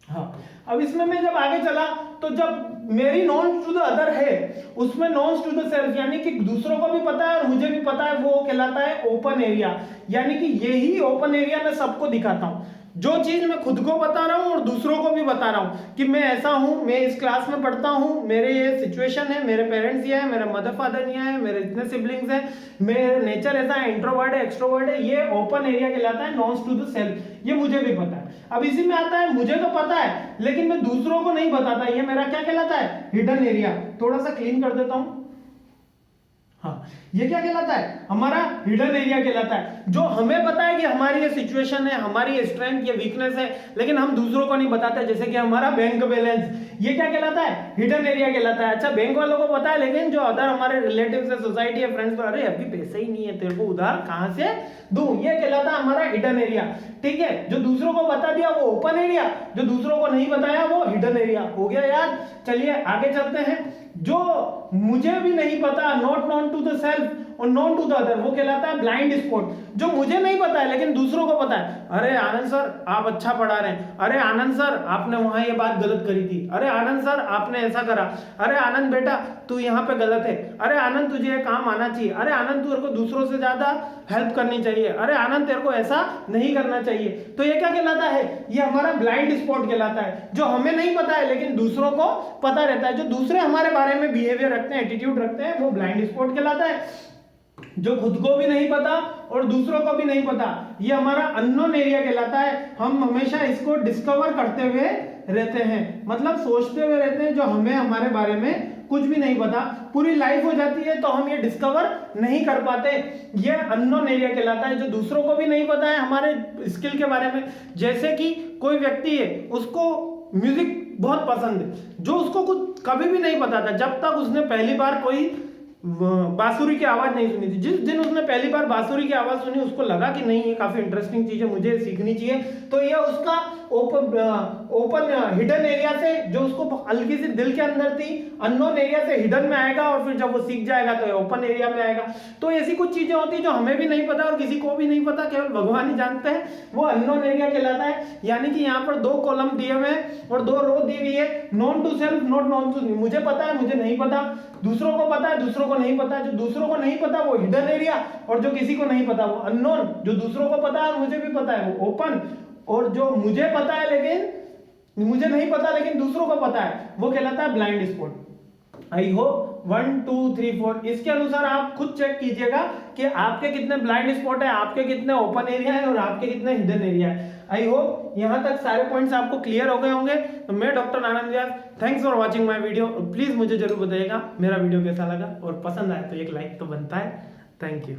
हाँ, अब इसमें मैं जब आगे चला तो जब मेरी नॉन टू द अदर है, उसमें नॉन टू द सेल्फ, यानी कि दूसरों को भी पता है और मुझे भी पता है, वो कहलाता है ओपन एरिया। यानी कि यही ओपन एरिया मैं सबको दिखाता हूं। जो चीज मैं खुद को बता रहा हूं और दूसरों को भी बता रहा हूं कि मैं ऐसा हूं, मैं इस क्लास में पढ़ता हूं, मेरे ये सिचुएशन है, मेरे पेरेंट्स ये है, मेरे मदर फादर ये है, मेरे इतने सिबलिंग्स हैं, मेरा नेचर ऐसा है, इंट्रोवर्ट है, एक्सट्रोवर्ट है, ये ओपन एरिया कहलाता है, नॉन टू द सेल्फ। ये मुझे भी पता है। अब इसी में आता है, मुझे तो पता है लेकिन मैं दूसरों को नहीं बताता, ये मेरा क्या कहलाता है? Hidden area. थोड़ा सा क्लीन कर देता हूं। हाँ, ये क्या कहलाता है? हमारा हिडन एरिया कहलाता है। जो हमें पता है कि हमारी ये सिचुएशन है, हमारी ये स्ट्रेंथ, ये वीकनेस है, लेकिन हम दूसरों को नहीं बताते। जैसे कि हमारा बैंक बैलेंस, ये क्या कहलाता है? हिडन एरिया कहलाता है। अच्छा, बैंक वालों को पता है, लेकिन जो अदर हमारे रिलेटिव्स है, सोसाइटी है, फ्रेंड्स, अरे अभी पैसे ही नहीं है तेरे को, उधार कहां से दूं, ये कहलाता है हमारा हिडन एरिया। ठीक है, जो दूसरों को बता दिया वो ओपन एरिया, जो दूसरों को नहीं बताया वो हिडन एरिया। हो गया याद? चलिए आगे चलते हैं। जो मुझे भी नहीं पता, not known to the self और नॉन टू द अदर, वो कहलाता है ब्लाइंड स्पॉट। जो मुझे नहीं पता है लेकिन दूसरों को पता है, अरे आनंद सर आप अच्छा पढ़ा रहे हैं, अरे आनंद सर आपने वहां ये बात गलत करी थी, अरे आनंद सर आपने ऐसा करा, अरे आनंद बेटा तू यहाँ पे गलत है, अरे आनंद तुझे ये काम आना चाहिए, अरे आनंद तेरे को दूसरों से ज्यादा हेल्प करनी चाहिए, अरे आनंद तेरे को ऐसा नहीं करना चाहिए। तो ये क्या कहलाता है? ये हमारा ब्लाइंड स्पॉट कहलाता है। जो हमें नहीं पता है लेकिन दूसरों को पता रहता है, जो दूसरे हमारे बारे में बिहेवियर रखते हैं, एटीट्यूड रखते हैं, वो ब्लाइंड स्पॉट कहलाता है। जो खुद को भी नहीं पता और दूसरों को भी नहीं पता, ये हमारा अननोन एरिया कहलाता है। हम हमेशा इसको डिस्कवर करते हुए रहते हैं, मतलब सोचते हुए रहते हैं, जो हमें हमारे बारे में कुछ भी नहीं पता, पूरी लाइफ हो जाती है तो हम ये डिस्कवर नहीं कर पाते। ये अननोन एरिया कहलाता है। जो दूसरों को भी नहीं पता है हमारे स्किल के बारे में, जैसे कि कोई व्यक्ति है, उसको म्यूजिक बहुत पसंद है, जो उसको कुछ कभी भी नहीं पता था जब तक उसने पहली बार कोई बांसुरी की आवाज नहीं सुनी थी। जिस दिन उसने पहली बार बांसुरी की आवाज सुनी उसको लगा कि नहीं ये काफी इंटरेस्टिंग चीज है, मुझे सीखनी चाहिए। तो ये उसका ओपन हिडन एरिया से, जो उसको हल्की सी दिल के अंदर थी, अननोन एरिया से हिडन में आएगा और फिर जब वो सीख जाएगा तो ओपन एरिया में आएगा। तो ऐसी कुछ चीजें होती है जो हमें भी नहीं पता और किसी को भी नहीं पता, केवल भगवान ही जानते हैं, वो अननोन एरिया कहलाता है। यानी कि यहाँ पर 2 कॉलम दिए हुए हैं और 2 रो दी हुई है, known to self, not known to me. मुझे पता है, मुझे नहीं पता, दूसरों को पता है, दूसरों को नहीं पता। जो दूसरों को नहीं पता वो हिडन एरिया, और जो किसी को नहीं पता वो अननोन। जो दूसरों को पता है मुझे भी पता है वो ओपन, और जो मुझे पता है लेकिन मुझे नहीं पता लेकिन दूसरों को पता है वो कहलाता है ब्लाइंड स्पॉट। आई होप 1 2 3 4 इसके अनुसार आप खुद चेक कीजिएगा कि आपके कितने ब्लाइंड स्पॉट है, आपके कितने ओपन एरिया है और आपके कितने हिडन एरिया है। आई होप यहां तक सारे पॉइंट्स आपको क्लियर हो गए होंगे। तो मैं doctor Anand Vyas, thanks for watching my video. Please मुझे जरूर बताइएगा मेरा वीडियो कैसा लगा, और पसंद आए तो एक लाइक तो बनता है। Thank you.